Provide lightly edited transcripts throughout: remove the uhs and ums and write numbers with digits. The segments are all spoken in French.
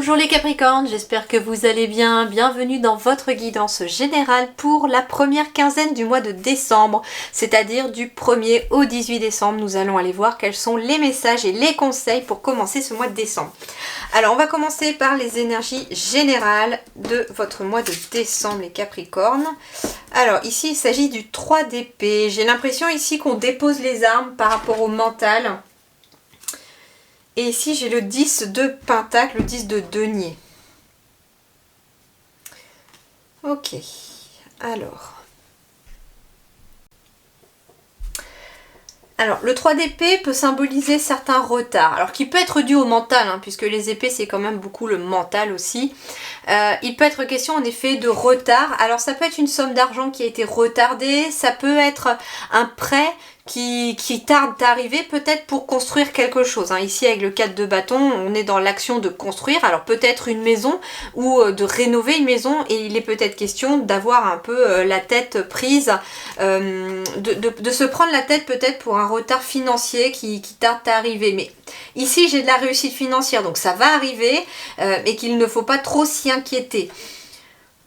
Bonjour les Capricornes, j'espère que vous allez bien. Bienvenue dans votre guidance générale pour la première quinzaine du mois de décembre, c'est-à-dire du 1er au 18 décembre. Nous allons aller voir quels sont les messages et les conseils pour commencer ce mois de décembre. Alors on va commencer par les énergies générales de votre mois de décembre les Capricornes. Alors ici il s'agit du 3 d'épée. J'ai l'impression ici qu'on dépose les armes par rapport au mental. Et ici, j'ai le 10 de pentacle, le 10 de denier. Ok, alors, le 3 d'épée peut symboliser certains retards, alors qui peut être dû au mental, hein, puisque les épées c'est quand même beaucoup le mental aussi. Il peut être question en effet de retard, alors ça peut être une somme d'argent qui a été retardée, ça peut être un prêt qui tarde d'arriver peut-être pour construire quelque chose. Hein. Ici avec le 4 de bâton, on est dans l'action de construire, alors peut-être une maison ou de rénover une maison et il est peut-être question d'avoir un peu la tête prise, de se prendre la tête peut-être pour un retard financier qui tarde à arriver. Mais ici j'ai de la réussite financière donc ça va arriver et qu'il ne faut pas trop s'y inquiéter.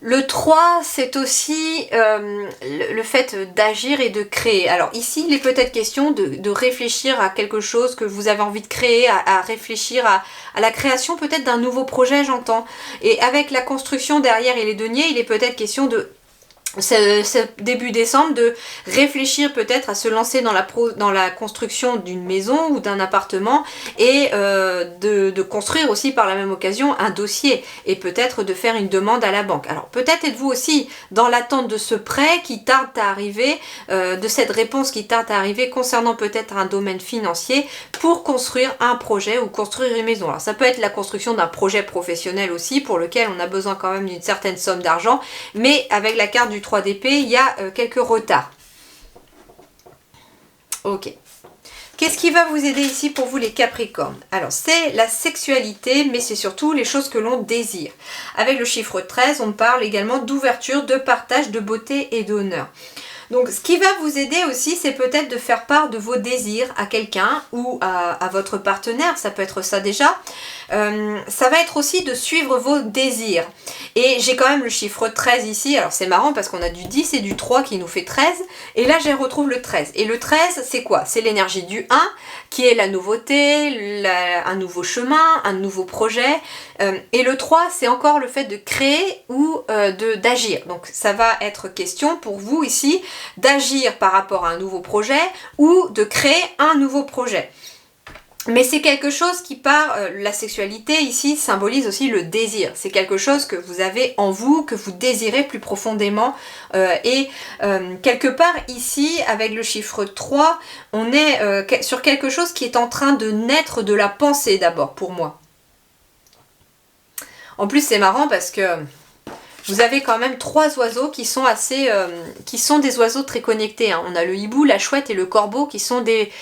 Le 3, c'est aussi le fait d'agir et de créer. Alors ici, il est peut-être question de réfléchir à quelque chose que vous avez envie de créer, à réfléchir à la création peut-être d'un nouveau projet, j'entends. Et avec la construction derrière et les deniers, il est peut-être question de ce début décembre de réfléchir peut-être à se lancer dans la construction d'une maison ou d'un appartement et de construire aussi par la même occasion un dossier et peut-être de faire une demande à la banque. Alors peut-être êtes-vous aussi dans l'attente de ce prêt qui tarde à arriver, de cette réponse qui tarde à arriver concernant peut-être un domaine financier pour construire un projet ou construire une maison. Alors ça peut être la construction d'un projet professionnel aussi pour lequel on a besoin quand même d'une certaine somme d'argent, mais avec la carte du 3 d'épée, il y a quelques retards. Ok. Qu'est-ce qui va vous aider ici pour vous les Capricornes? Alors c'est la sexualité, mais c'est surtout les choses que l'on désire. Avec le chiffre 13, on parle également d'ouverture, de partage, de beauté et d'honneur. Donc ce qui va vous aider aussi, c'est peut-être de faire part de vos désirs à quelqu'un ou à votre partenaire, ça peut être ça déjà. Ça va être aussi de suivre vos désirs. Et j'ai quand même le chiffre 13 ici, alors c'est marrant parce qu'on a du 10 et du 3 qui nous fait 13, et là je retrouve le 13. Et le 13 c'est quoi? C'est l'énergie du 1 qui est la nouveauté, un nouveau chemin, un nouveau projet. Et le 3 c'est encore le fait de créer ou d'agir. Donc ça va être question pour vous ici d'agir par rapport à un nouveau projet ou de créer un nouveau projet. Mais c'est quelque chose qui part, la sexualité ici symbolise aussi le désir. C'est quelque chose que vous avez en vous, que vous désirez plus profondément. Quelque part ici, avec le chiffre 3, on est sur quelque chose qui est en train de naître de la pensée d'abord pour moi. En plus c'est marrant parce que vous avez quand même 3 oiseaux qui sont qui sont des oiseaux très connectés. Hein. On a le hibou, la chouette et le corbeau qui sont des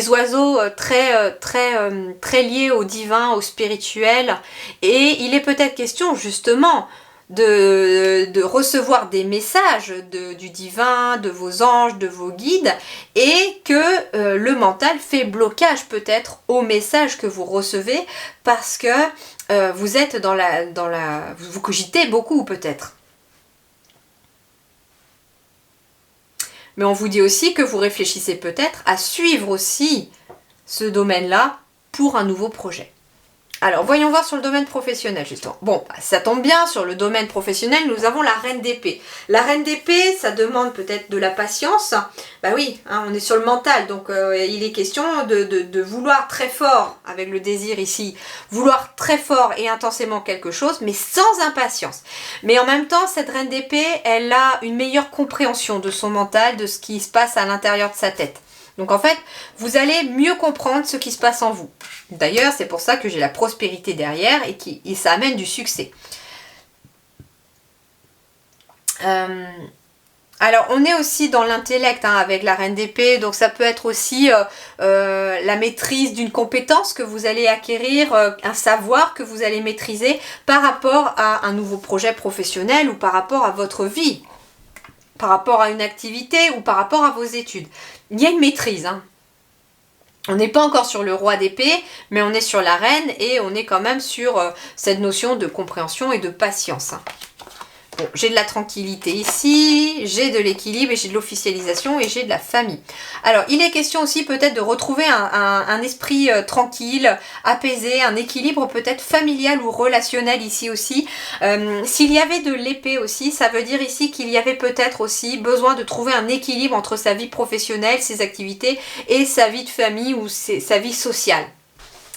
oiseaux très liés au divin, au spirituel. Et il est peut-être question justement de recevoir des messages du divin, de vos anges, de vos guides, et que le mental fait blocage peut-être aux messages que vous recevez parce que vous êtes vous cogitez beaucoup peut-être. Mais on vous dit aussi que vous réfléchissez peut-être à suivre aussi ce domaine-là pour un nouveau projet. Alors, voyons voir sur le domaine professionnel, justement. Bon, ça tombe bien, sur le domaine professionnel, nous avons la reine d'épée. La reine d'épée, ça demande peut-être de la patience. Bah oui, hein, on est sur le mental, donc il est question de vouloir très fort, avec le désir ici, vouloir très fort et intensément quelque chose, mais sans impatience. Mais en même temps, cette reine d'épée, elle a une meilleure compréhension de son mental, de ce qui se passe à l'intérieur de sa tête. Donc en fait, vous allez mieux comprendre ce qui se passe en vous. D'ailleurs, c'est pour ça que j'ai la prospérité derrière et ça amène du succès. Alors, on est aussi dans l'intellect hein, avec la reine d'épée, donc ça peut être aussi la maîtrise d'une compétence que vous allez acquérir, un savoir que vous allez maîtriser par rapport à un nouveau projet professionnel ou par rapport à votre vie, par rapport à une activité ou par rapport à vos études. Il y a une maîtrise, hein. On n'est pas encore sur le roi d'épée, mais on est sur la reine et on est quand même sur cette notion de compréhension et de patience. Bon, j'ai de la tranquillité ici, j'ai de l'équilibre et j'ai de l'officialisation et j'ai de la famille. Alors, il est question aussi peut-être de retrouver un esprit tranquille, apaisé, un équilibre peut-être familial ou relationnel ici aussi. S'il y avait de l'épée aussi, ça veut dire ici qu'il y avait peut-être aussi besoin de trouver un équilibre entre sa vie professionnelle, ses activités et sa vie de famille ou sa vie sociale.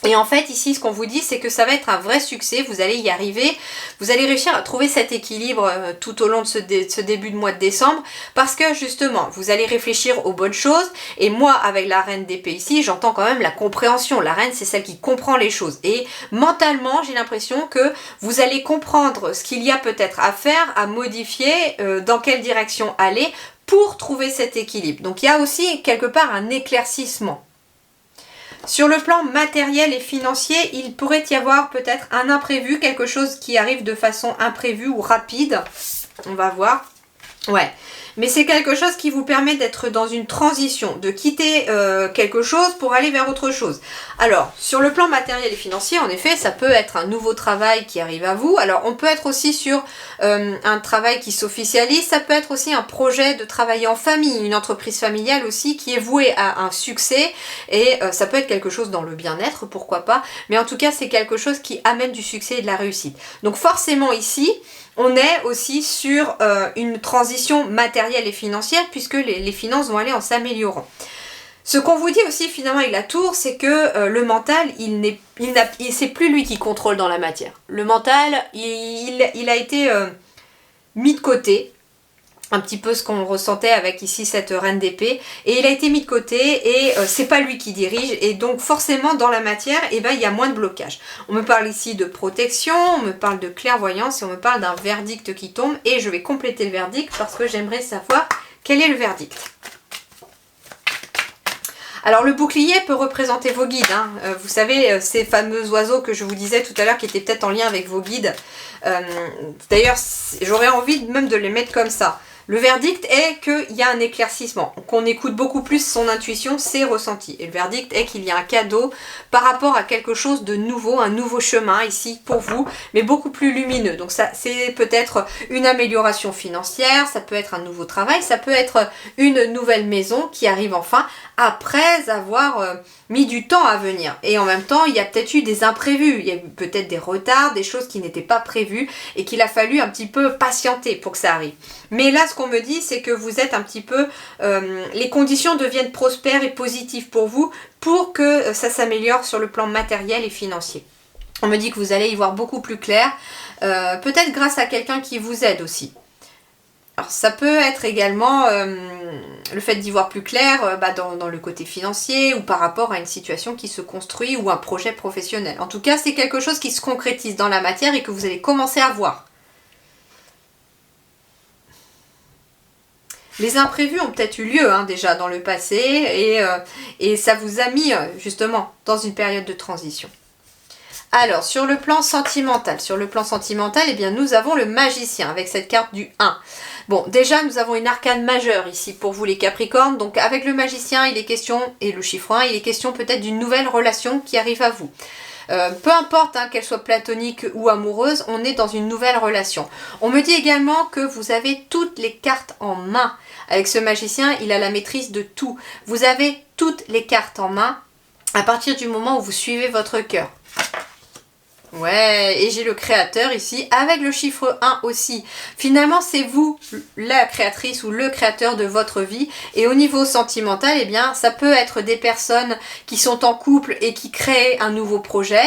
Et en fait, ici, ce qu'on vous dit, c'est que ça va être un vrai succès, vous allez y arriver, vous allez réussir à trouver cet équilibre tout au long de ce début de mois de décembre, parce que justement, vous allez réfléchir aux bonnes choses, et moi, avec la reine d'épée ici, j'entends quand même la compréhension. La reine, c'est celle qui comprend les choses, et mentalement, j'ai l'impression que vous allez comprendre ce qu'il y a peut-être à faire, à modifier, dans quelle direction aller, pour trouver cet équilibre. Donc il y a aussi quelque part un éclaircissement. Sur le plan matériel et financier, il pourrait y avoir peut-être un imprévu, quelque chose qui arrive de façon imprévue ou rapide. On va voir. Ouais. Mais c'est quelque chose qui vous permet d'être dans une transition, de quitter quelque chose pour aller vers autre chose. Alors, sur le plan matériel et financier, en effet, ça peut être un nouveau travail qui arrive à vous. Alors, on peut être aussi sur un travail qui s'officialise. Ça peut être aussi un projet de travailler en famille, une entreprise familiale aussi qui est vouée à un succès. Et ça peut être quelque chose dans le bien-être, pourquoi pas. Mais en tout cas, c'est quelque chose qui amène du succès et de la réussite. Donc forcément ici, on est aussi sur une transition matérielle et financière puisque les finances vont aller en s'améliorant. Ce qu'on vous dit aussi finalement avec la tour, c'est que le mental, c'est plus lui qui contrôle dans la matière. Le mental, il a été mis de côté. Un petit peu ce qu'on ressentait avec ici cette reine d'épée, et il a été mis de côté et c'est pas lui qui dirige, et donc forcément dans la matière il y a moins de blocage. On me parle ici de protection, on me parle de clairvoyance et on me parle d'un verdict qui tombe, et je vais compléter le verdict parce que j'aimerais savoir quel est le verdict. Alors le bouclier peut représenter vos guides, hein. Vous savez ces fameux oiseaux que je vous disais tout à l'heure qui étaient peut-être en lien avec vos guides. D'ailleurs j'aurais envie même de les mettre comme ça. Le verdict est qu'il y a un éclaircissement, qu'on écoute beaucoup plus son intuition, ses ressentis. Et le verdict est qu'il y a un cadeau par rapport à quelque chose de nouveau, un nouveau chemin ici pour vous, mais beaucoup plus lumineux. Donc ça, c'est peut-être une amélioration financière, ça peut être un nouveau travail, ça peut être une nouvelle maison qui arrive enfin après avoir mis du temps à venir. Et en même temps, il y a peut-être eu des imprévus, il y a eu peut-être des retards, des choses qui n'étaient pas prévues et qu'il a fallu un petit peu patienter pour que ça arrive. Mais là, ce qu'on me dit, c'est que vous êtes un petit peu... les conditions deviennent prospères et positives pour vous pour que ça s'améliore sur le plan matériel et financier. On me dit que vous allez y voir beaucoup plus clair, peut-être grâce à quelqu'un qui vous aide aussi. Alors ça peut être également le fait d'y voir plus clair dans le côté financier ou par rapport à une situation qui se construit ou un projet professionnel. En tout cas, c'est quelque chose qui se concrétise dans la matière et que vous allez commencer à voir. Les imprévus ont peut-être eu lieu déjà dans le passé et ça vous a mis justement dans une période de transition. Alors, sur le plan sentimental, eh bien, nous avons le magicien avec cette carte du 1. Bon, déjà, nous avons une arcane majeure ici pour vous les Capricornes. Donc, avec le magicien, il est question, et le chiffre 1, il est question peut-être d'une nouvelle relation qui arrive à vous. Peu importe qu'elle soit platonique ou amoureuse, on est dans une nouvelle relation. On me dit également que vous avez toutes les cartes en main. Avec ce magicien, il a la maîtrise de tout. Vous avez toutes les cartes en main à partir du moment où vous suivez votre cœur. Ouais, et j'ai le créateur ici, avec le chiffre 1 aussi. Finalement, c'est vous, la créatrice ou le créateur de votre vie. Et au niveau sentimental, eh bien, ça peut être des personnes qui sont en couple et qui créent un nouveau projet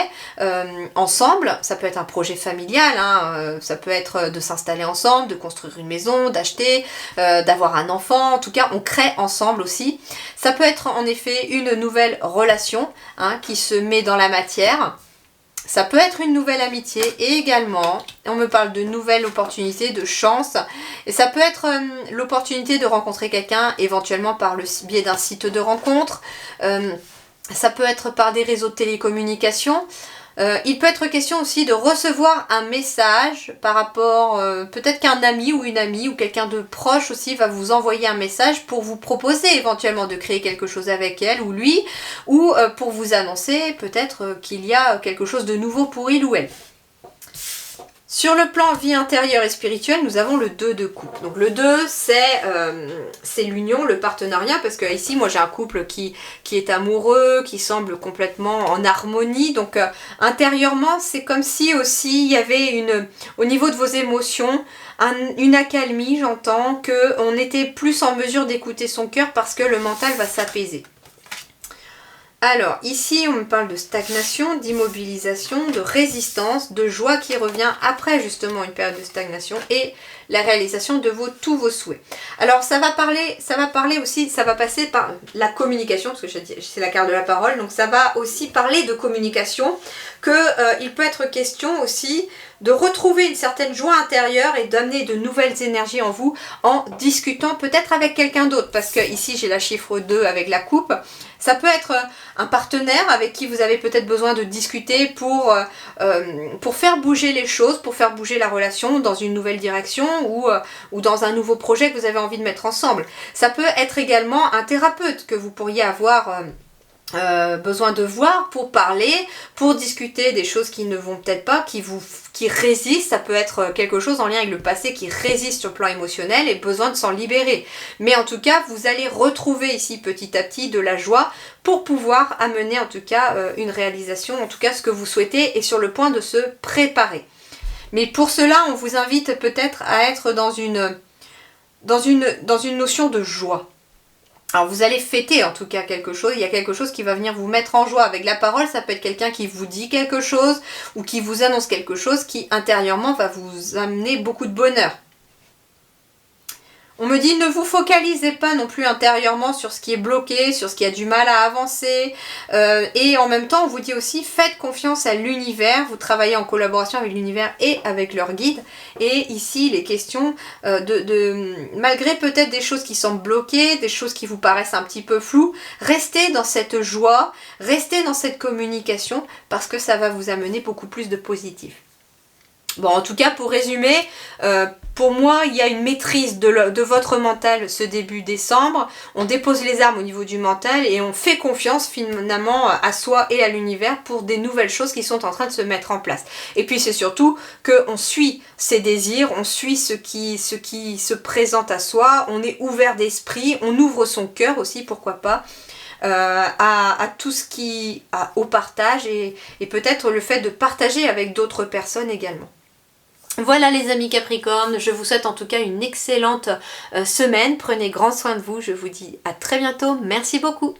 ensemble. Ça peut être un projet familial, ça peut être de s'installer ensemble, de construire une maison, d'acheter, d'avoir un enfant. En tout cas, on crée ensemble aussi. Ça peut être en effet une nouvelle relation qui se met dans la matière. Ça peut être une nouvelle amitié et également, on me parle de nouvelles opportunités, de chance. Et ça peut être l'opportunité de rencontrer quelqu'un éventuellement par le biais d'un site de rencontre. Ça peut être par des réseaux de télécommunications. Il peut être question aussi de recevoir un message par rapport, peut-être qu'un ami ou une amie ou quelqu'un de proche aussi va vous envoyer un message pour vous proposer éventuellement de créer quelque chose avec elle ou lui, ou pour vous annoncer peut-être qu'il y a quelque chose de nouveau pour il ou elle. Sur le plan vie intérieure et spirituelle, nous avons le 2 de coupe. Donc le 2, c'est l'union, le partenariat, parce que ici, moi j'ai un couple qui est amoureux, qui semble complètement en harmonie. Donc intérieurement, c'est comme si aussi il y avait au niveau de vos émotions, une accalmie, j'entends, qu'on était plus en mesure d'écouter son cœur parce que le mental va s'apaiser. Alors, ici, on me parle de stagnation, d'immobilisation, de résistance, de joie qui revient après justement une période de stagnation et la réalisation de tous vos souhaits. Alors, ça va passer par la communication, parce que c'est la carte de la parole, donc ça va aussi parler de communication, qu'il peut être question aussi de retrouver une certaine joie intérieure et d'amener de nouvelles énergies en vous en discutant peut-être avec quelqu'un d'autre, parce que ici j'ai la chiffre 2 avec la coupe. Ça peut être un partenaire avec qui vous avez peut-être besoin de discuter pour faire bouger les choses, pour faire bouger la relation dans une nouvelle direction ou dans un nouveau projet que vous avez envie de mettre ensemble. Ça peut être également un thérapeute que vous pourriez avoir besoin de voir pour parler, pour discuter des choses qui ne vont peut-être pas, qui résistent. Ça peut être quelque chose en lien avec le passé qui résiste sur le plan émotionnel et besoin de s'en libérer. Mais en tout cas, vous allez retrouver ici petit à petit de la joie pour pouvoir amener en tout cas une réalisation, en tout cas ce que vous souhaitez et sur le point de se préparer. Mais pour cela, on vous invite peut-être à être dans une notion de joie. Alors vous allez fêter en tout cas quelque chose, il y a quelque chose qui va venir vous mettre en joie avec la parole, ça peut être quelqu'un qui vous dit quelque chose ou qui vous annonce quelque chose qui intérieurement va vous amener beaucoup de bonheur. On me dit ne vous focalisez pas non plus intérieurement sur ce qui est bloqué, sur ce qui a du mal à avancer. Et en même temps, on vous dit aussi faites confiance à l'univers. Vous travaillez en collaboration avec l'univers et avec leur guide. Et ici, les questions malgré peut-être des choses qui semblent bloquées, des choses qui vous paraissent un petit peu floues, restez dans cette joie, restez dans cette communication parce que ça va vous amener beaucoup plus de positif. Bon, en tout cas, pour résumer, pour moi, il y a une maîtrise de votre mental ce début décembre. On dépose les armes au niveau du mental et on fait confiance finalement à soi et à l'univers pour des nouvelles choses qui sont en train de se mettre en place. Et puis c'est surtout qu'on suit ses désirs, on suit ce qui se présente à soi, on est ouvert d'esprit, on ouvre son cœur aussi, pourquoi pas. À tout ce au partage et peut-être le fait de partager avec d'autres personnes également. Voilà les amis Capricorne, je vous souhaite en tout cas une excellente semaine. Prenez grand soin de vous, je vous dis à très bientôt. Merci beaucoup.